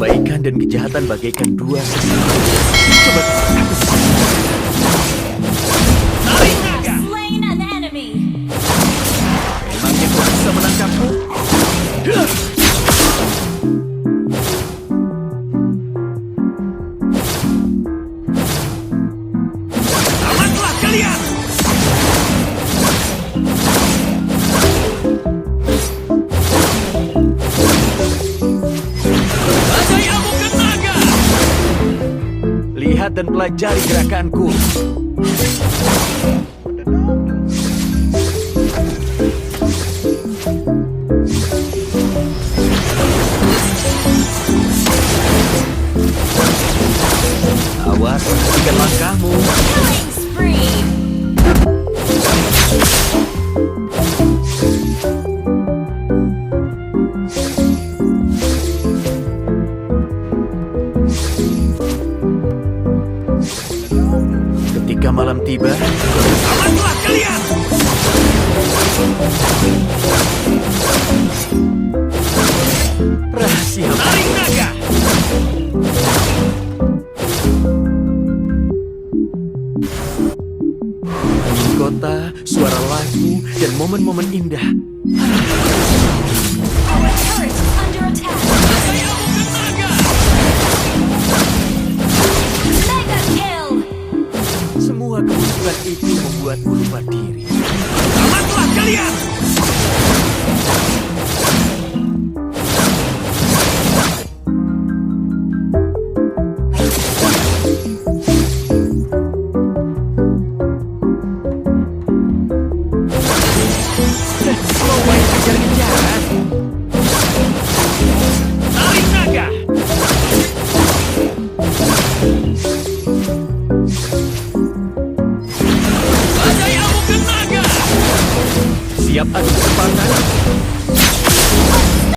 Kebaikan dan kejahatan bagaikan dua sesama. Coba Tarik naga. Slain an enemy. memangnya kau bisa menangkapku? Tamatlah kalian. Bajai amukan naga. Lihat dan pelajari gerakanku. Awas, hentikan langkahmu. Killing spree. Ketika malam tiba, Tamatlah kalian. rahasia Tarik naga. angin kota, suara lagu, dan momen-momen indah. Our turret is under attack. Bajai amukan naga. Mega kill. Semua kemunculan itu membuatku lupa diri. Tamatlah kalian. Mau main kejar-kejaran? Tarik naga. Bajai amukan naga. Siap adu kesempatan?